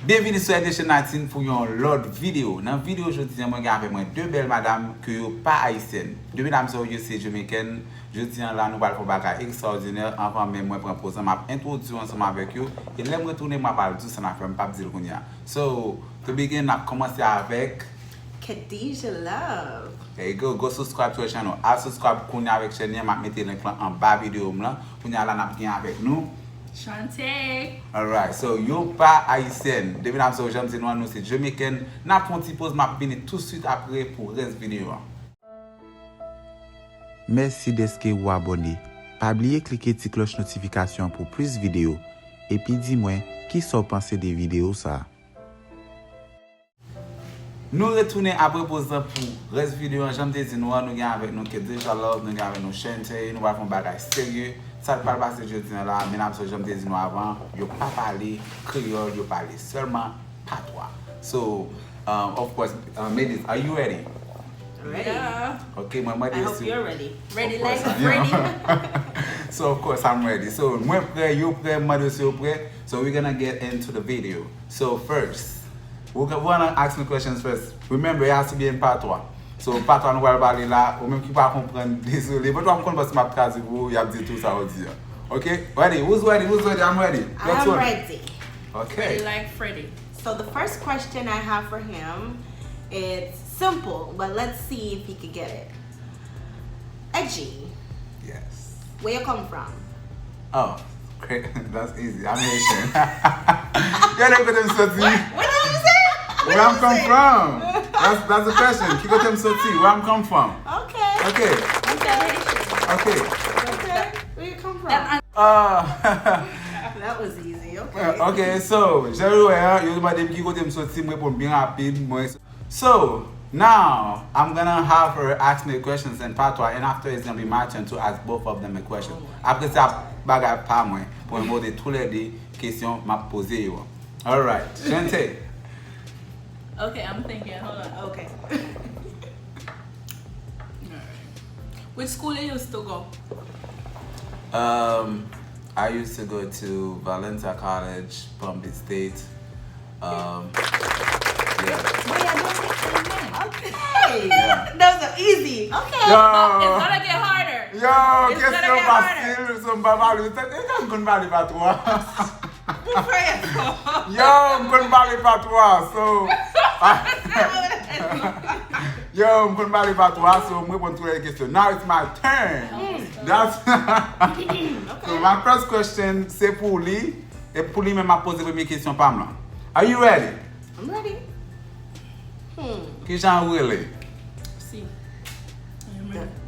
Bienvenue sur Haitian Creole pour une autre vidéo. Dans la vidéo aujourd'hui, je vais avec moi deux belles madames qui sont pas haïtiennes. Deux mesdames sont Jamaican. Je tiens là, nous allons faire un bagage extraordinaire. Avant même, moi, prendre pause, je vais introduire ensemble avec eux. Et là, je retourner, je vais parler tout ça, je vais pas dire qu'on y a. So, to begin, on commencer avec Khadija Love. There you go. Go subscribe to our channel. I subscribe qu'on y a avec chaîne, je vais mettre le link en bas vidéo là. Qu'on y a là, on avec nous. Chante. Alright, so yo pas haïtienne. Depuis la so j'aime nous c'est Jamaican. N'a pas un petit pause, m'a venir tout de suite après pour le reste vidéo. Merci d'être ou abonné. Pas oublier cliquer sur cloche notification pour plus de vidéos. Et puis dis-moi qui sont pensé des vidéos ça. Nous retournons après pause pour le reste vidéo. J'aime te dire nous avons avec nous que déjà love, nous avons avec nous Chante, nous avons un bagage sérieux. Ça ne parle pas de jeudi là, mais j'aime te dire nous avant, yo pas parler créole, yo parler seulement patois. So, of course, ladies, are you ready? Ready? Yeah. Okay, my I hope you're ready. Ready Of like course, Freddy. So of course I'm ready. So moi prêt, you prêt, madame you prêt. So we're gonna get into the video. So first, we're gonna ask me questions first. Remember, it has to be in patois. So patois nous allons parler là, ou même qui pas comprendre, désolé. Mais toi comprendre parce que ma phrase vous, y a dit tout ça au dire. Okay, ready? Who's ready? Who's ready? I'm ready. Let's I'm go. ready. Okay. Ready like Freddy. So the first question I have for him, it's simple, but let's see if he could get it. Edgy, Yes. where you come from? Oh, great. That's easy. I'm Haitian. Yeah, look at them sorti. What did you say? Where I'm come from? That's the question. Keep them sorti. Where I'm come from? Okay. Okay. You said Haitian. Okay. Okay. Where you come from? That was easy. Okay. Okay, so, j'aimerais, you madame qui côté me sorti, me répondre bien rapide, moi. So, now, I'm gonna have her ask me questions in patois, and after it's gonna be my turn to ask both of them a question. Après ça, bagay pas moi, pour me poser toutes les questions m'a posé yo. Alright, Chante. Okay, I'm thinking. Hold on. Okay. Which school you used to go? I used to go to Valencia College, Palm Beach State. Yeah. Okay. Yeah. Those are easy. Okay. Yo, It's gonna get harder. yo, It's question gonna get facile, son bavard, je ne connais pas les patois. Yo, je ne connais pas les patois, so. Yo, je ne connais pas les patois, so je réponds toutes les questions. Now it's my turn. That's so my first question, c'est pour lui, et pour lui même m'a posé la première question par moi. Are you ready? I'm ready. Qui j'en really? See.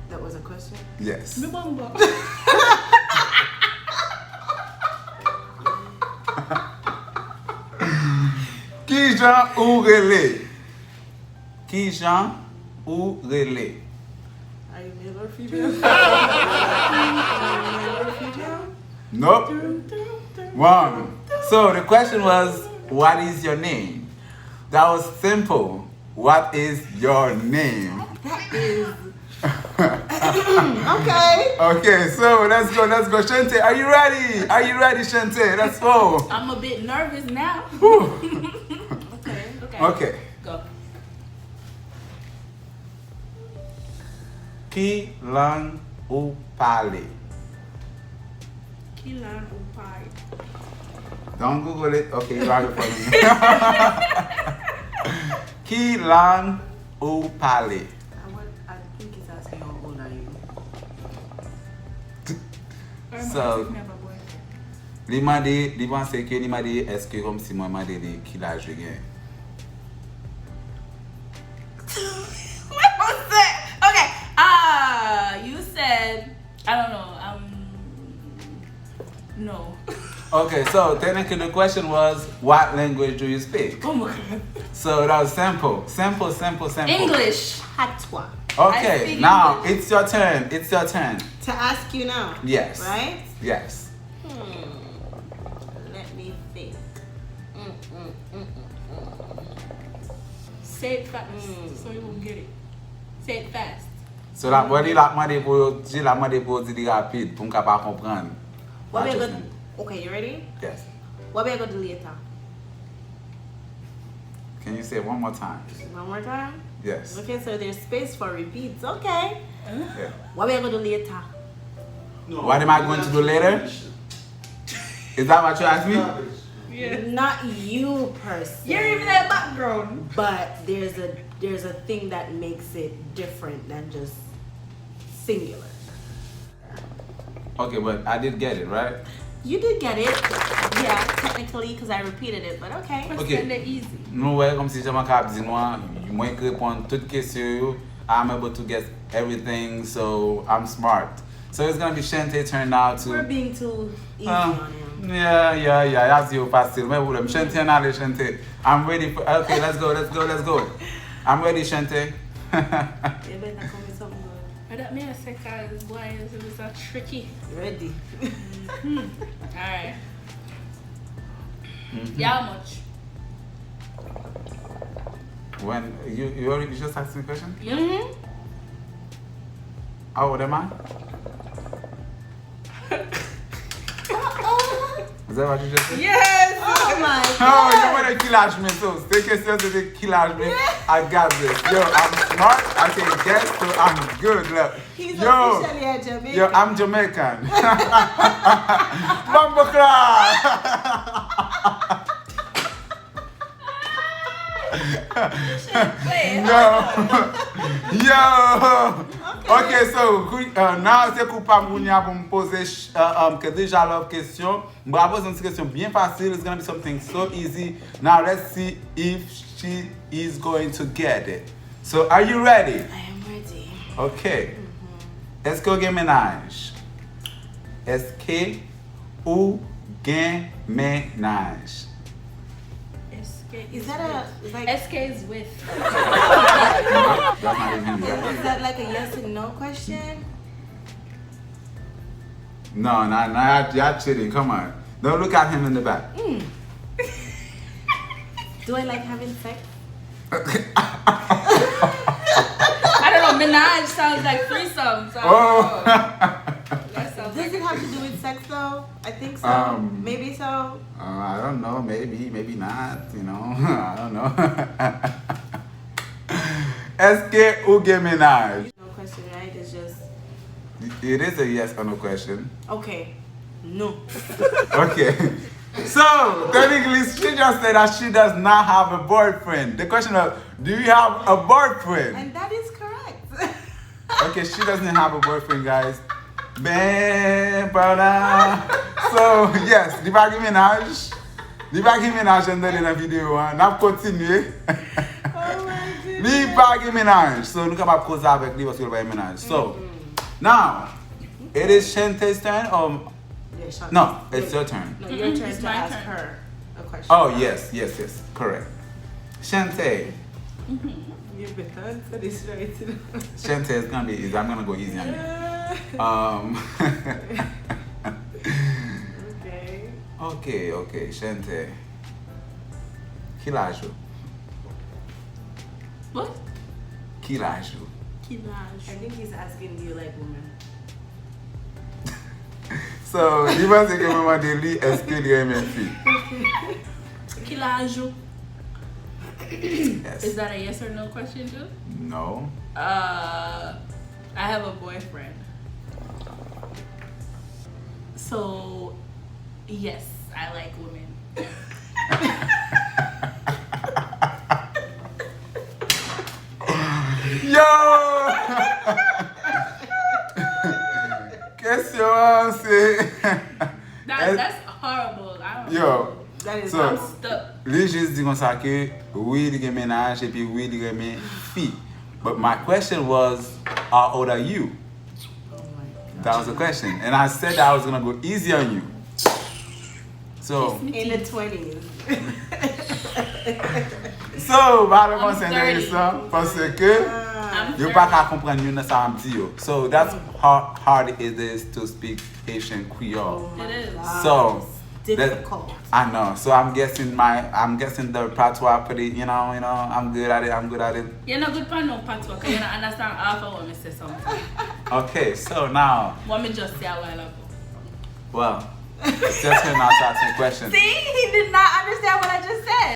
That was a question? Yes. Me bumbo. Qui j'en ou relé? Qui j'en ou relé? Are you male or female? Are you male or female? Nope. One. So the question was, what is your name? That was simple. What is your name? That is. Okay. Okay, so let's go. Chante, are you ready? Are you ready, Chante? Let's go. I'm a bit nervous now. Whew. Okay. Okay. Go. Qui langue ou parler? Kilan Upai. Don't Google it. Okay, you are it for me. Qui langue ou parler? I think he's asking how old are you? So, li pense que li m'a dit est-ce que comme si moi m'a dit qu'il a joué. What was that? Okay. You said I don't know. No. Okay, so technically the question was, what language do you speak? Oh my god. So that was simple. English. Patois. I Okay, speak now English. it's your turn. It's your turn. To ask you now. Yes. Right? Yes. Let me think. Say it fast so you won't get it. Say it fast. So la moi la demandé pour dire rapide pour qu'on pas comprendre. What we gonna? Okay, you ready? Yes. What we gonna do later? Can you say it one more time? One more time? Yes. Okay, so there's space for repeats. Okay. Yeah. What are we going to do later? No, What am I going to do later? Is that what you asked me? Yeah. Not you per se. You're even in the background. But there's a thing that makes it different than just singular. Okay, but I did get it, right? You did get it. Yeah, technically, because I repeated it, but okay. Question the easy. Nou wè, kom si jaman kap di nou, mwen ki repon tout kesyon yo, I'm able to get everything, so I'm smart. So it's gonna be Shante turn now to... We're being too easy on him. Yeah, that's you fasil. Mwen wou dem, Shante nale, Shante. I'm ready for... Okay, let's go. I'm ready, Shante. You better come with something good. But that may I say, cause boy, it was a tricky. Ready. Alright. Yeah, how much? When you already just asked me a question? Mm-hmm. How old am I? Is that what you just said? Yes! Oh my Oh, god. you want to kill me, so stay question to the kill me. I got this. Yo, I'm smart. I can guess, so I'm good. Look. He's Yo, officially a Jamaican. yo, I'm Jamaican. Bumbo cry. Yo. Okay, so now c'est coupable pour me poser que déjà leur question. Je vais poser une question bien facile. It's gonna be something so easy. Now let's see if she is going to get it. So are you ready? I am ready. Okay. Est-ce que vous avez ménage? Est-ce que vous avez ménage? Is that a like? SK is with. That's not even right. Is that like a yes and no question? No, you're cheating. Come on. Don't look at him in the back. Do I like having sex? I don't know, menage sounds like threesome. So Oh. that sounds Does like it have to do with sex though? I think so. Maybe so. I don't know. Maybe not. You know, I don't know. Est-ce que vous avez ménage? No question, right? It's just It is a yes or no question. okay. No. Okay. So, technically, she just said that she does not have a boyfriend. The question is, do you have a boyfriend? And that is correct. Okay, she doesn't have a boyfriend, guys. Ben, brother. So, yes, di pa ki menaj. Di pa ki menaj en de la vidéo. Nap kontinue. Oh my goodness. Di pa ki menaj. So, nou kapap koze avek li woske l pa ki menaj. So, now, it is Shantae's turn or... Yeah, Shante. No, it's your turn. No, your turn It's to my ask turn. her a question. Oh, yes, correct. Shantae. You better answer this right. Shantae is gonna be easy. I'm gonna go easy on you. Okay, Shantae. Ki l'âge ou? What? Ki l'âge ou? I think he's asking, do you like women? So, di ba se ke maman de li, eske li eme fi? Kilaju. Yes. Is that a yes or no question too? No. I have a boyfriend. So, yes, I like women. Yo! Question c'est... That's horrible. I don't Yo. know. That is So, I'm stuck. li jist di kon sa ke, oui li gen menaj, epi oui li gen fi. But my question was, how old are you? Oh my god. That was the question. And I said that I was gonna go easy on you. So, In the 20s. so, ba le I'm konsen de 30. yon, parce ke, I'm yo 30. pa ka kompren yon sa am di yo. So, that's how hard it is to speak Haitian Creole. my It is. God. So, Difficult. I know. So I'm guessing the patois pretty, you know, I'm good at it. You're not good for no patois because you don't understand half of what me say something. Okay, so now, What me just say a while ago. well, it's your turn now to ask me questions. See, he did not understand what I just said.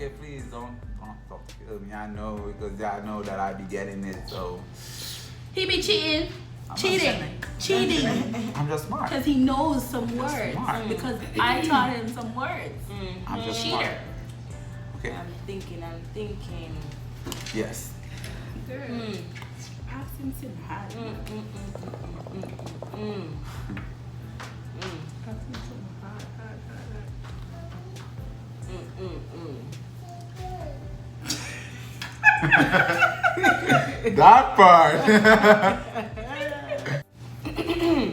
Okay, please don't talk to me. I know because y'all know that I be getting it. So He be cheating. I'm Cheating. I'm just smart. Because he knows some words. smart. Because I taught him some words. I'm just smart. Cheater. Okay. I'm thinking. Yes. Girl. Ask him to hide. Ask him to That part.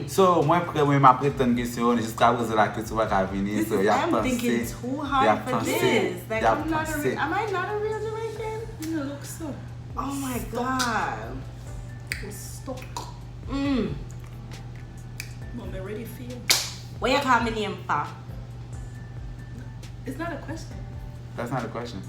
So, moi, moi, ma prétendre question, jusqu'à poser la question va qu'à venir. So, y'a I'm thinking too hard for this. Like, am I not a real Jamaican? You look so. Oh my god. Stop. Mm. Mom, I already feel. What you call me name for? It's not a question. That's not a question.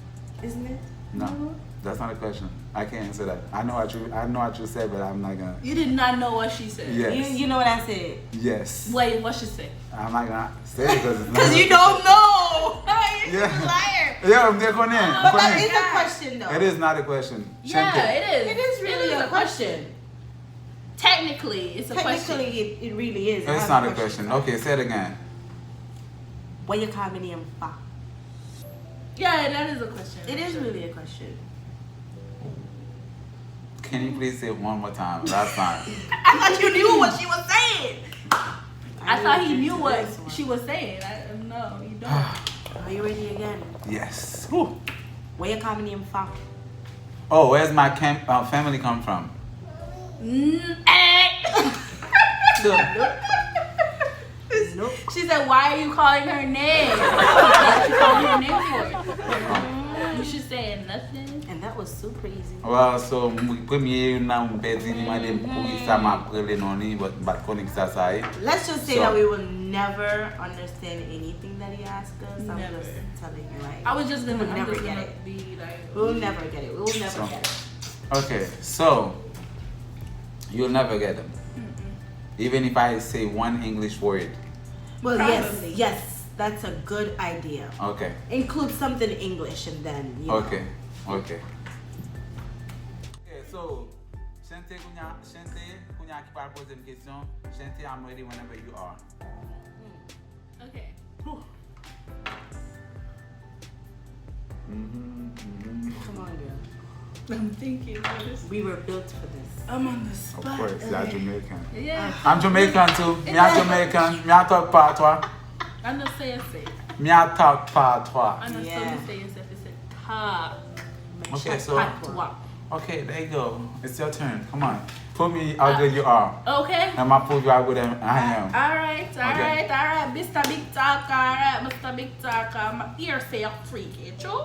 Isn't it? No, that's not a question. I can't answer that. I know what you said, but I'm not gonna. You did not know what she said. Yes. You know what I said? Yes. Wait, what she said? I'm not gonna say it because it's not. Because you don't know. You're Yeah. a liar. Yeah, I'm there, Conan. But that is a question though. It is not a question. Yeah, Shante. it is. It is really a question. Technically, it's a question. Technically, it really is. It's not a question. Okay, say it again. What you call me name for? Yeah, that is a question. It is really a question. Can you please say it one more time? Last time. I thought you knew what she was saying. I thought he really knew did what this one. she was saying. No, you don't. Are you ready again? Yes. What you call me name for? Oh, where's my family come from? Nope. She said, "Why are you calling her name? What you calling her name for?" You should say nothing. And that was super easy. Well, so premier na mpedi ni madem pou ki sa ma prele noni, but konik sa sa e. Let's just say So- that we will never understand anything that he asked us. I'm Never. just telling you, like, I was just gonna, We'll never get it. be like, we'll never get it. We will never So- get it. Okay, so you'll never get them. Even if I say one English word. Well, Probably. yes, that's a good idea. Okay, Include something English and then, you know. okay. Okay, so Shante kunya ki pa pose une question. Shante, I'm ready whenever you are. okay. Come on, girl. I'm thinking. We were built for this. I'm on the Of spot. course, you're Jamaican. Yeah. I'm Jamaican too. Me a Jamaican. Me a talk patois. I know say it. Me a talk patois. I know Yeah. say yourself. It's a talk. Okay, so Patois. okay, there you go. It's your turn. Come on, put me how good you are. Okay. And I prove you how good I am. Alright, Okay. alright, Mr. Big Talker, alright, Mr. Big Talker. My ear say you're freaky, true?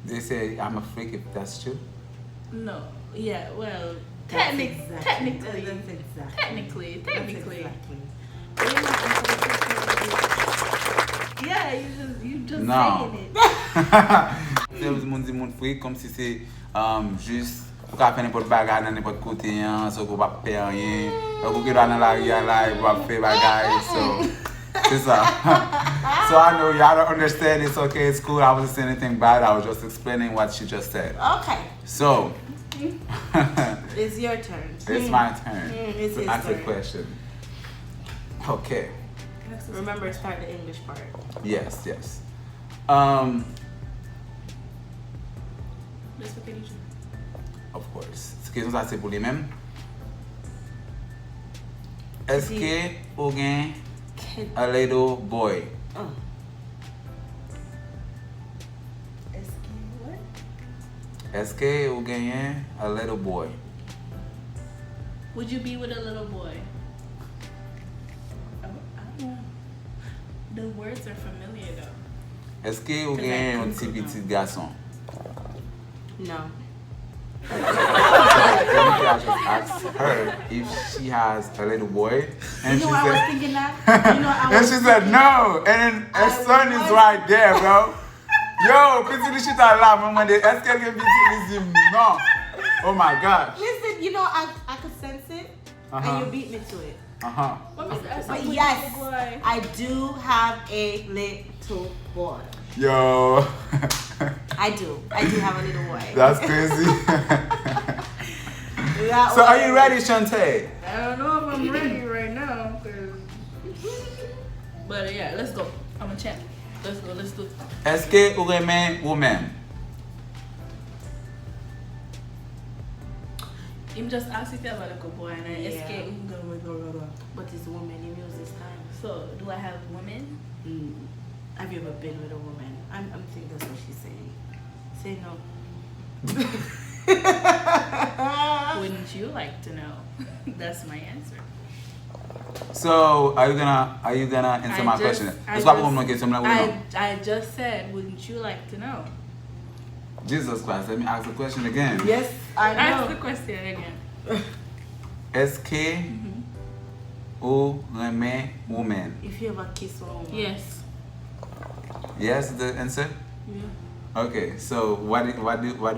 They say I'm a freak if that's true. No, yeah, well, That's technically, exactly. That's exactly. technically. That's exactly. Yeah, you just No. saying it. Se moun di moun freak comme si c'est juste pou ka fè n'importe bagay nan n'importe kote yan, so ko pa pe rien. Ou ki do nan la riyan la, pou pa fè bagay, so c'est ça. So I know y'all don't understand, it's okay, it's cool. I wasn't saying anything bad, I was just explaining what she just said. Okay, So, it's your turn. it's my turn It's to his ask a turn. question. Okay. Remember, start the English part. Yes. Let's look at each other. Of course. Se kesyon sa se pou li men. Eske ou gen a little boy? Eske ou gen a little boy? Would you be with a little boy? Oh, I don't know. The words are familiar though. Eske ou gen yon ti pitit gason? No. I just asked her if she has a little boy, and You she know, I was said, thinking that. You know, I and was she said no, and her son is right there, bro. Yo, petit li chita la, maman de, eske gen petit li zim? No. Oh my gosh. Listen, you know, I could sense it. and you beat me to it. What was that? But yes, I do have a little boy. Yo. I do have a little boy. That's crazy. That So are was- you ready, Shantae? I don't know if I'm ready right now. But yeah, let's go. I'm a champ. Let's go. Let's do it. Est-ce que vous aimez women? You just ask if you have a little boy and I Yeah. escape. But it's woman you use this time. So, do I have women? Have you ever been with a woman? I'm thinking that's what she's saying. Say no. Wouldn't you like to know? That's my answer. So are you gonna answer my question? Est-ce que vous me question là ou non? I just said, wouldn't you like to know? Jesus Christ, let me ask the question again. Yes, I Ask know. the question again. Est-ce que vous aimez women? If you ever kiss a woman. Yes. Yes, the answer. Yeah. Okay, so what do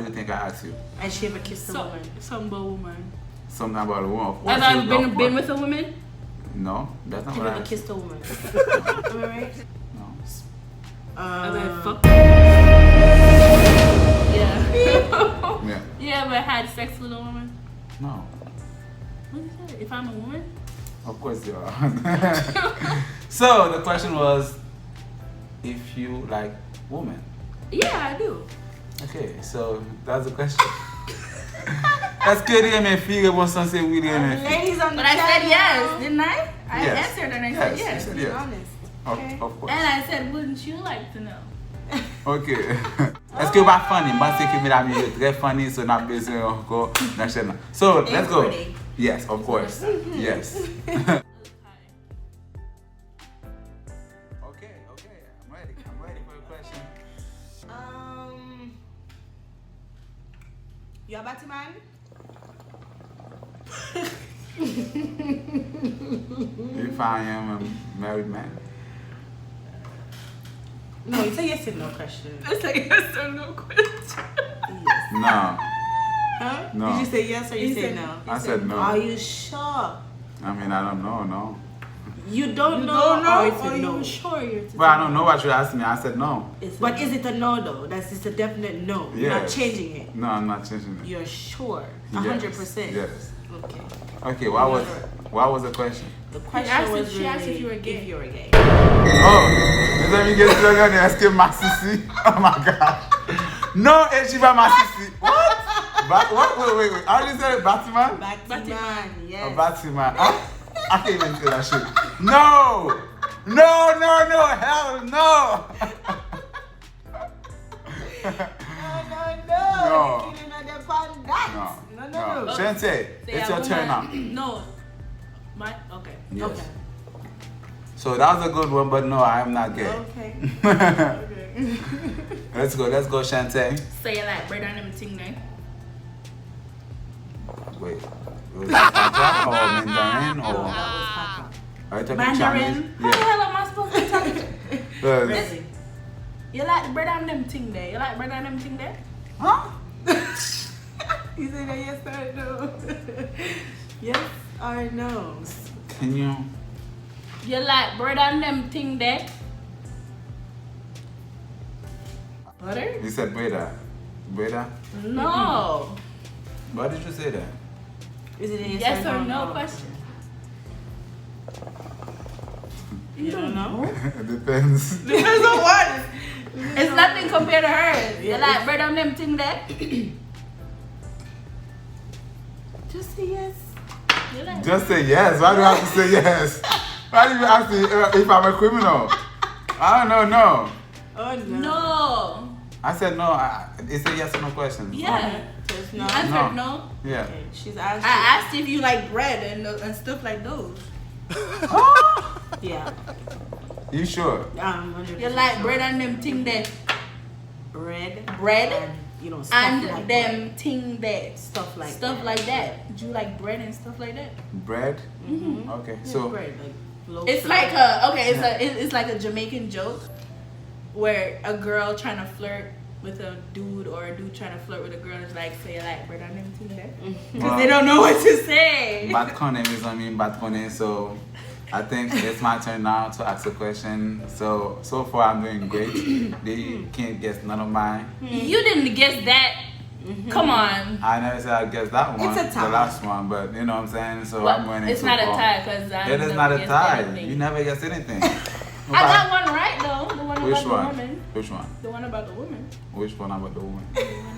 you think I asked you? And she ever kissed a woman. Some woman. Something about a woman. Of course Have I you- of been course. with a woman? No, that's not Have what you I ever asked. kissed a woman? Am I right? No. Have I fucked? Yeah. Yeah. You ever had sex with a woman? No. What is that? If I'm a woman? Of course you are. So the question was, if you like women. Yeah, I do. Okay, so that's the question. Est-ce que les mes filles répondent sans c'est oui les mes filles? Ladies on the But I chat said now. yes, didn't I? I Yes. answered and I Yes, said you yes. said Be yes. honest. Okay. Of course. And I said, wouldn't you like to know? Ok. Est-ce que pas funny? Moi c'est que mes amis est très funny, so n'a besoin encore d'enchaîner. So let's go. pretty. Yes, of course. Yes. Okay, I'm ready. I'm ready for the question. You a Batman? If I am a married man. No, it's a yes or no question. It's like yes or no question. Yes. No. Huh? No. Did you say yes or you He say said- no? I said no. Are you sure? I mean, I don't know, no. You don't You know, don't know, or it's or a no? you sure you're But I don't know what you asked me. I said no. But is it a no though? That's just a definite no. You're not Yes. changing it. No, I'm not changing it. You're sure. Yes. 100%. Yes. Okay. Okay, what was the question? The question asked was if- she asked really if you were gay. If you were gay. Oh, les amis, qu'est-ce que tu as dit? Ma sissi? Oh my God. No, et she va ma sissi. What? Wait. How do you say it? Batman? Batman. Yes. A Batman. I can't even say that shit. No! Hell no! No. No. You killing on the pan that. No. Shante, it's your turn now. No. Okay. Yes. Okay. So that was a good one, but no, I am not gay. Okay. Let's go, Shante. Say it like bread on them thing there. Wait. Was that Patois or Mandarin No, or that was Papa. are you talking Mandarin? Chinese? How the hell am I supposed to be talking? Really? You like bread on them thing there? You like bread on them thing there? Huh? You say that yes or no? Yes or no? Can you? You like bread on them thing there? Butter? You said Breda. No. Why did you say that? Is it a Yes or no question? You don't know? It depends. Depends on what. It's nothing compared to hers. You Yeah, like bread on them thing there? Just say yes. You like Just say yes. Why do I have to say yes? Why do you ask me if I'm a criminal? I don't know. Oh no. No. I said no. It's a yes or no question. Yeah. So it's You not. answered no. Yeah. Okay, she's asked. I asked if you like bread and stuff like those. Yeah. You sure? 100% You like sure. bread and them thing there? bread, Bread and stuff and like them thing there. stuff like Stuff like that. Do you like bread and stuff like that? Bread? Mm-hmm. Okay. Yeah, So bread, like loaf It's bread. like a it's like a Jamaican joke where a girl trying to flirt with a dude or a dude trying to flirt with a girl, it's like say like bread and everything there. Because Well, they don't know what to say. bad cunning is bad cunning. So I think it's my turn now to ask a question. So far I'm doing great. They can't guess none of mine. You didn't guess that. Come on. I never said I guessed that one. It's a tie. The last one, but you know what I'm saying. So Well, I'm winning. it's so not a far. tie because It is not a tie. You never guess anything. I got one right though. The one Which about one? the woman. Which one? The one about the woman. Which one about the woman?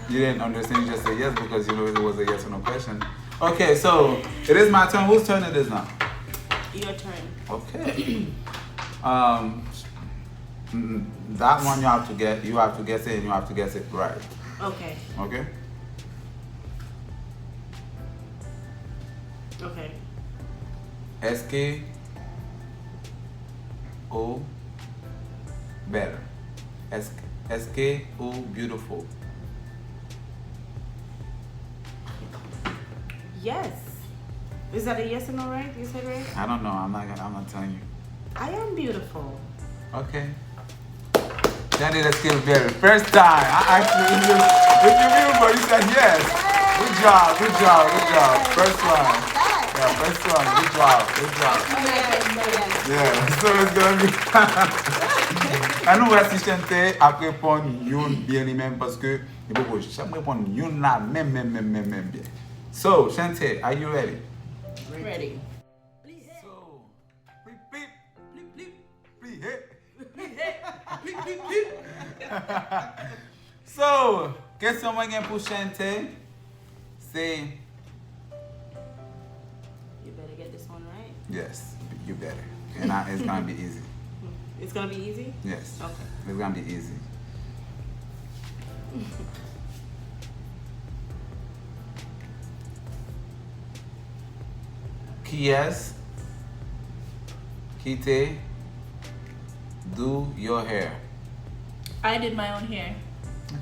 You didn't understand. You just said yes because you know it was a yes or no question. Okay, so it is my turn. Whose turn it is now? Your turn. Okay. That one you have to get. You have to guess it, and you have to guess it right. Okay. Okay. Okay. SKO better. SKO beautiful. Yes. Is that a yes or no, right? You said right? I don't know. I'm not telling you. I am beautiful. Okay. That is a skill better. First time. I actually, if you beautiful, you said yes. Good job. First one. Yeah, first one. Good job. Yeah, so it's gonna be. I know si Chente après répondre yon bien lui-même parce que il faut jamais répondre yon là même bien. So Chente, are you ready? Ready. So, bleep, hey. So, question moi gen pour Chente, c'est You better get this one right. yes, you better. And it's gonna be easy. It's gonna be easy? Yes. Okay. It's gonna be easy. Qui est qui te do your hair? I did my own hair.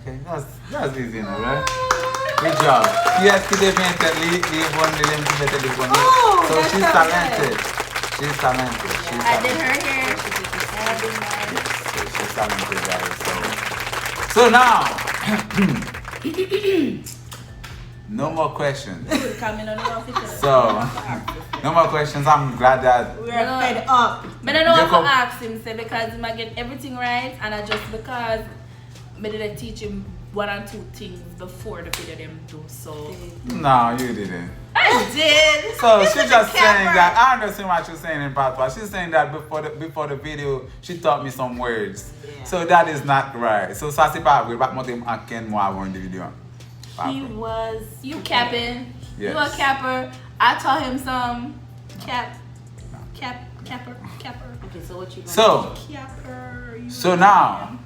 Okay, that's easy enough, right? Good job. Qui est qui te vient te li bon li bon. Oh, So that's she's so talented. She's talented. She's I did talented. her hair. I did mine. So she's talented, guys. So now, no more questions. Coming on the office. So, no more questions. I'm glad that. We are fed up. But I don't Jacob- want to ask him, say, because he might get everything right, and I just because I didn't teach him one or two things before the video them do. So No, you didn't. I did. So This she's is just a saying camera. that. I understand what you're saying in patois. She's saying that before the video, she taught me some words. Yeah. So that is not right. So ça c'est pas vrai. Pas monter en ken moi avant the video. Pas He vrai. was. You capping. Yes. You a capper. I taught him some capper. Okay, so what you gonna So, Capper. You So now,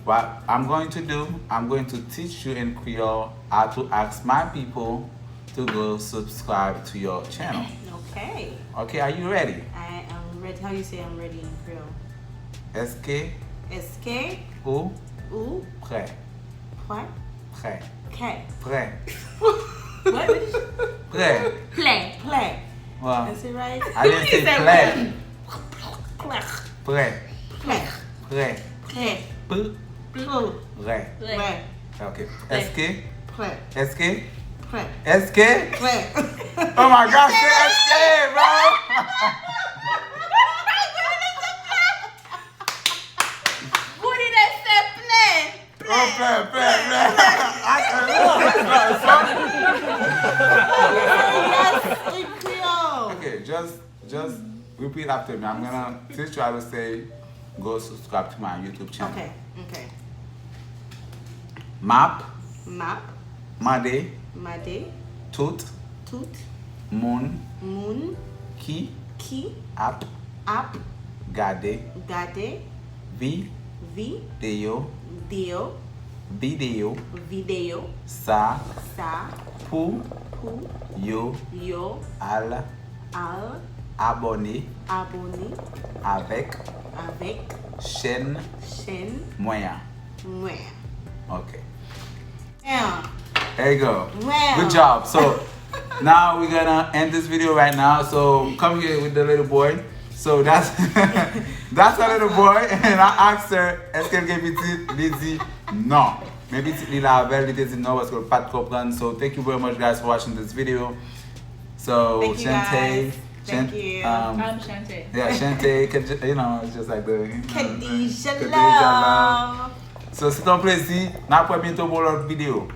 what I'm going to do, I'm going to teach you in Creole how to ask my people to go subscribe to your channel. Okay. Okay, are you ready? I am ready. How you say I'm ready in Creole? SK SK ou ou prêt? what? Prêt. K. Prêt. What? Prêt. play. Play. Well, Is it right? I didn't say said play. Play. Prêt. Play. Prêt. Play. P. Play. Prêt. Play. Okay. Play. SK. Play. SK. Play. SK. Play. Oh my gosh, say SK, bro. Who did I say play? Oh, play. Yes, in Creole. Okay, just repeat after me. I'm gonna teach you how to say go subscribe to my YouTube channel. Okay. Okay. Map, Map. Made, Made. Tout, Tout. Moon, Moon. Ki, Ki. App, App. Gade, Gade. Vi, Video. Video, Video. Sa, Sa. Pou, Pu. Yo, Yo. Al, Al. Abonné, Abonné. Avec, Avec. Chaîne, Chaîne. Moyen. Mouin. Okay. Yeah. There you go. Wow. Good job. So now we're gonna end this video right now. So come here with the little boy. So that's that's a little boy, and I asked her, est-ce qu'elle get busy Non. Maybe it's la belle it is in know what's called Pat Copland. So thank you very much guys for watching this video. So Thank you, Shante. guys. Thank you. I'm Shante. Yeah, Shante, you know, it's just like the Khadija Love. Love. So c'est un plaisir. N'a pas bientôt pour l'autre vidéo.